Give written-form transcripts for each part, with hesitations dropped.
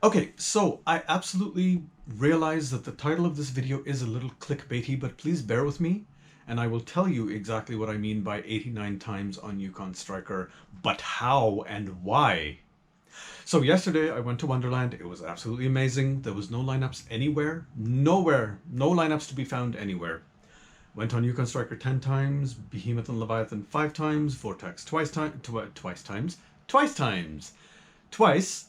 Okay, so I absolutely realize that the title of this video is a little clickbaity, but please bear with me, and I will tell you exactly what I mean by 89 times on Yukon Striker, but how and why. So yesterday I went to Wonderland. It was absolutely amazing. There was no lineups anywhere. Nowhere. No lineups to be found anywhere. Went on Yukon Striker 10 times, Behemoth and Leviathan 5 times, Vortex twice times, twice,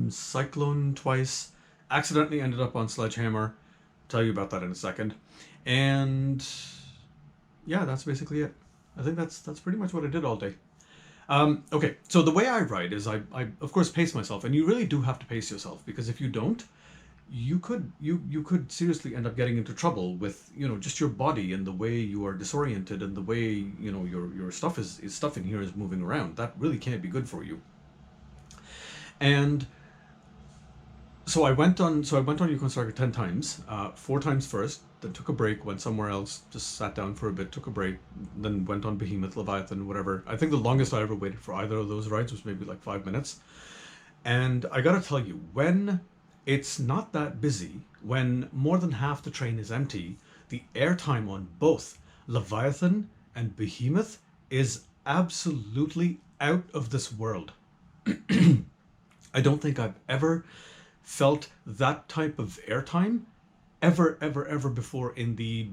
Cyclone twice, accidentally ended up on Sledgehammer. Tell you about that in a second. And yeah, that's basically it. I think that's pretty much what I did all day. Okay, so the way I ride is I of course pace myself, and you really do have to pace yourself, because if you don't, you could seriously end up getting into trouble with just your body and the way you are disoriented and the way your stuff is stuff in here is moving around. That really can't be good for you. And so I went on Yukon Striker 10 times, 4 times first, then took a break, went somewhere else, just sat down for a bit, took a break, then went on Behemoth, Leviathan, whatever. I think the longest I ever waited for either of those rides was maybe like 5 minutes. And I gotta tell you, when it's not that busy, when more than half the train is empty, the airtime on both Leviathan and Behemoth is absolutely out of this world. I don't think I've ever felt that type of airtime ever before in the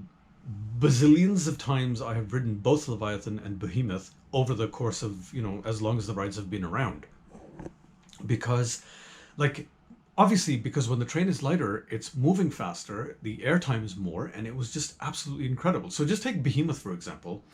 bazillions of times I have ridden both Leviathan and Behemoth over the course of, as long as the rides have been around. Because, obviously, because when the train is lighter, it's moving faster, the airtime is more, and it was just absolutely incredible. So just take Behemoth, for example.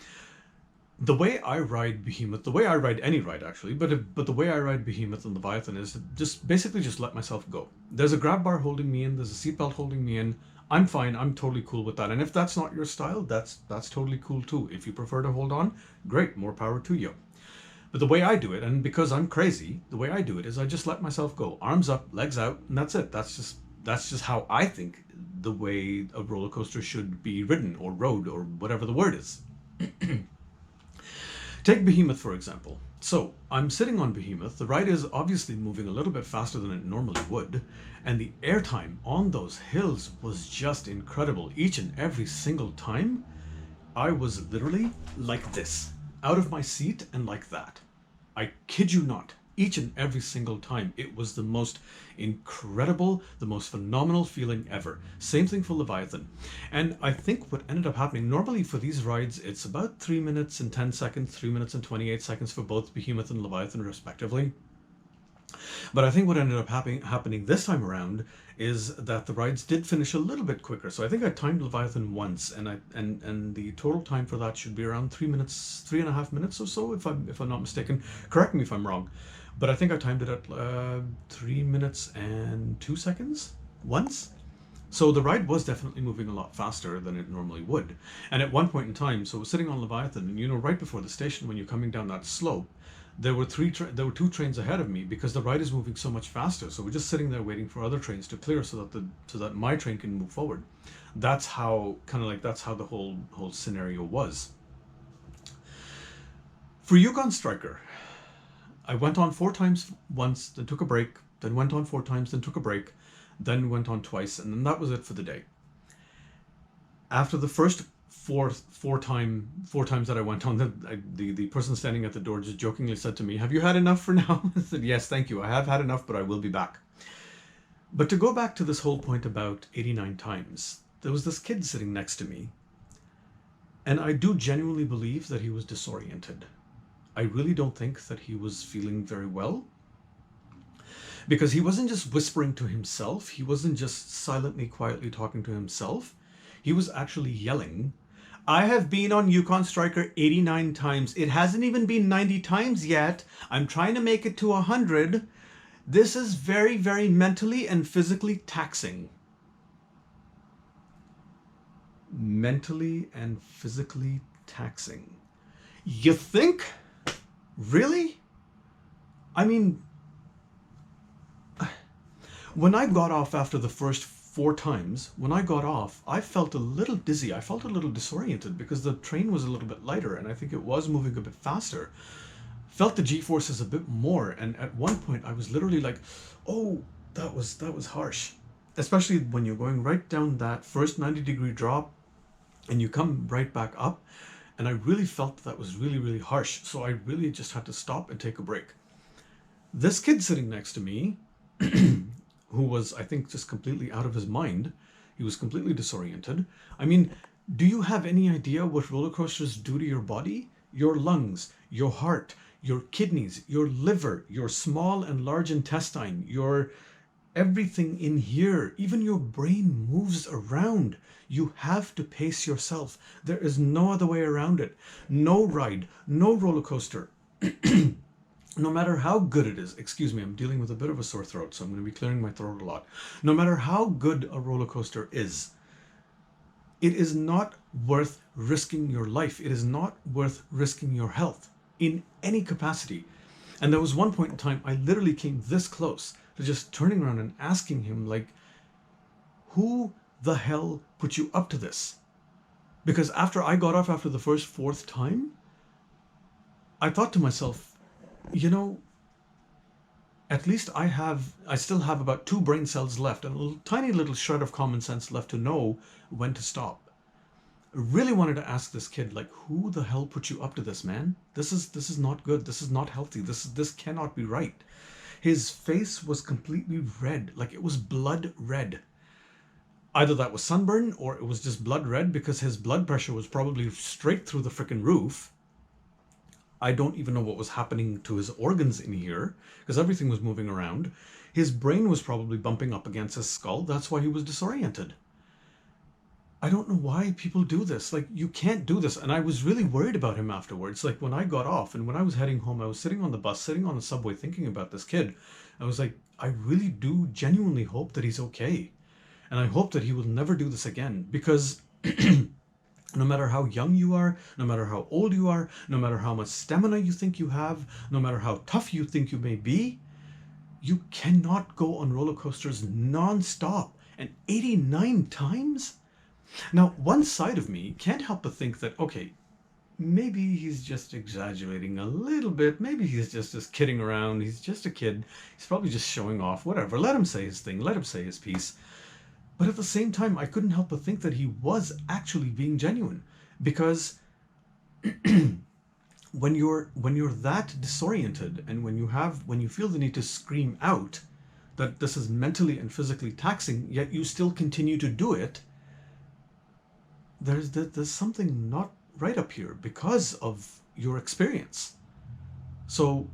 The way I ride Behemoth, the way I ride any ride actually, but the way I ride Behemoth and Leviathan is just basically just let myself go. There's a grab bar holding me in, there's a seatbelt holding me in. I'm fine, I'm totally cool with that. And if that's not your style, that's totally cool too. If you prefer to hold on, great, more power to you. But the way I do it, and because I'm crazy, the way I do it is I just let myself go. Arms up, legs out, and that's it. That's just how I think the way a roller coaster should be ridden or rode or whatever the word is. Take Behemoth, for example. So, I'm sitting on Behemoth. The ride is obviously moving a little bit faster than it normally would, and the airtime on those hills was just incredible. Each and every single time, I was literally like this, out of my seat and like that. I kid you not. Each and every single time, it was the most incredible, the most phenomenal feeling ever. Same thing for Leviathan. And I think what ended up happening, normally for these rides, it's about 3 minutes and 10 seconds, 3 minutes and 28 seconds for both Behemoth and Leviathan, respectively. But I think what ended up happening this time around is that the rides did finish a little bit quicker. So I think I timed Leviathan once, and the total time for that should be around 3.5 minutes or so, if I'm not mistaken. Correct me if I'm wrong. But I think I timed it at 3 minutes and 2 seconds once. So the ride was definitely moving a lot faster than it normally would. And at one point in time, so I was sitting on Leviathan, and right before the station when you're coming down that slope, there were 2 trains ahead of me because the ride is moving so much faster. So we're just sitting there waiting for other trains to clear so that my train can move forward. That's how that's how the whole scenario was. For Yukon Striker, I went on 4 times once, then took a break, then went on 4 times, then took a break, then went on twice, and then that was it for the day. After the first four times that I went on, the person standing at the door just jokingly said to me, "Have you had enough for now?" I said, "Yes, thank you. I have had enough, but I will be back." But to go back to this whole point about 89 times, there was this kid sitting next to me, and I do genuinely believe that he was disoriented. I really don't think that he was feeling very well, because he wasn't just whispering to himself, he wasn't just silently, quietly talking to himself, he was actually yelling, "I have been on Yukon Striker 89 times, it hasn't even been 90 times yet, I'm trying to make it to 100, this is very, very mentally and physically taxing." Mentally and physically taxing. You think? Really? I mean, when I got off after the first 4 times, when I got off, I felt a little dizzy. I felt a little disoriented because the train was a little bit lighter and I think it was moving a bit faster. felt the G-forces a bit more. And at one point I was literally like, oh, that was harsh. Especially when you're going right down that first 90-degree drop and you come right back up. And I really felt that was really, really harsh. So I really just had to stop and take a break. This kid sitting next to me, who was, I think, just completely out of his mind, he was completely disoriented. I mean, do you have any idea what roller coasters do to your body? Your lungs, your heart, your kidneys, your liver, your small and large intestine, your everything in here, even your brain moves around. You have to pace yourself. There is no other way around it. No ride, no roller coaster, no matter how good it is, excuse me, I'm dealing with a bit of a sore throat, so I'm going to be clearing my throat a lot. No matter how good a roller coaster is, it is not worth risking your life. It is not worth risking your health in any capacity. And there was one point in time I literally came this close to just turning around and asking him, like, who the hell put you up to this? Because after I got off after the fourth time, I thought to myself, you know, at least I still have about 2 brain cells left and a tiny little shred of common sense left to know when to stop. I really wanted to ask this kid, like, who the hell put you up to this, man? This is not good. This is not healthy. This cannot be right. His face was completely red, like it was blood red. Either that was sunburn or it was just blood red because his blood pressure was probably straight through the frickin' roof. I don't even know what was happening to his organs in here because everything was moving around. His brain was probably bumping up against his skull. That's why he was disoriented. I don't know why people do this. Like, you can't do this. And I was really worried about him afterwards. Like, when I got off and when I was heading home, I was sitting on the bus, sitting on the subway thinking about this kid. I was like, I really do genuinely hope that he's okay. And I hope that he will never do this again because no matter how young you are, no matter how old you are, no matter how much stamina you think you have, no matter how tough you think you may be, you cannot go on roller coasters non-stop. And 89 times? Now, one side of me can't help but think that, okay, maybe he's just exaggerating a little bit. Maybe he's just kidding around. He's just a kid. He's probably just showing off, whatever. Let him say his thing. Let him say his piece. But at the same time, I couldn't help but think that he was actually being genuine, because when you're that disoriented and when you feel the need to scream out that this is mentally and physically taxing, yet you still continue to do it, there's something not right up here because of your experience. So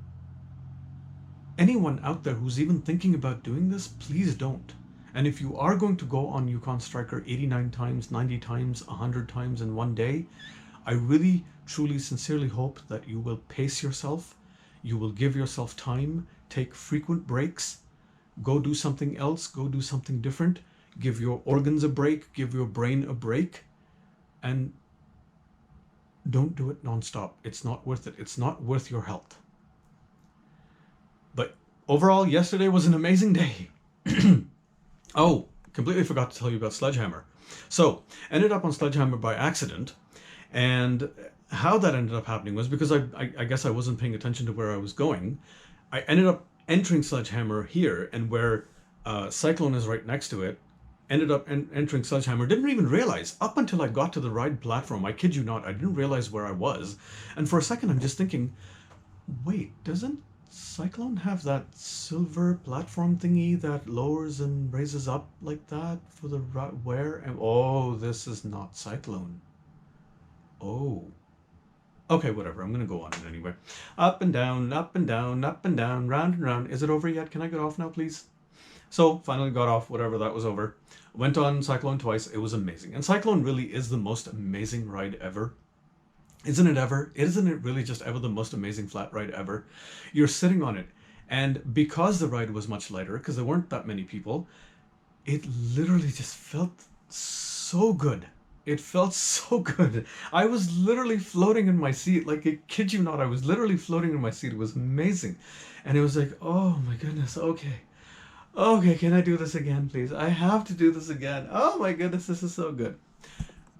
anyone out there who's even thinking about doing this, please don't. And if you are going to go on Yukon Striker 89 times, 90 times, 100 times in one day, I really, truly, sincerely hope that you will pace yourself. You will give yourself time, take frequent breaks, go do something else, go do something different, give your organs a break, give your brain a break, and don't do it nonstop. It's not worth it. It's not worth your health. But overall, yesterday was an amazing day. Oh, completely forgot to tell you about Sledgehammer. So, ended up on Sledgehammer by accident, and how that ended up happening was because I guess I wasn't paying attention to where I was going. I ended up entering Sledgehammer here, and where Cyclone is right next to it, ended up entering Sledgehammer. Didn't even realize, up until I got to the ride platform, I kid you not, I didn't realize where I was. And for a second, I'm just thinking, wait, doesn't Cyclone have that silver platform thingy that lowers and raises up like that for the where? And oh, this is not Cyclone. Oh. Okay, whatever. I'm going to go on it anyway. Up and down, up and down, up and down, round and round. Is it over yet? Can I get off now, please? So, finally got off, whatever, that was over. Went on Cyclone twice. It was amazing. And Cyclone really is the most amazing ride ever. Isn't it ever? Isn't it really just ever the most amazing flat ride ever? You're sitting on it, and because the ride was much lighter, because there weren't that many people, it literally just felt so good. It felt so good. I was literally floating in my seat. Like, I kid you not, I was literally floating in my seat. It was amazing. And it was like, oh my goodness, okay. Okay, can I do this again, please? I have to do this again. Oh my goodness, this is so good.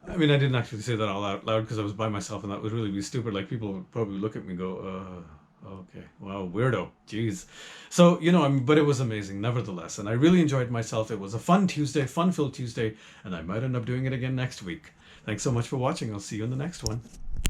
I mean, I didn't actually say that all out loud because I was by myself, and that would really be stupid. Like, people would probably look at me and go, Okay. Wow, weirdo. Jeez. So, but it was amazing nevertheless. And I really enjoyed myself. It was a fun Tuesday, fun-filled Tuesday, and I might end up doing it again next week. Thanks so much for watching. I'll see you in the next one.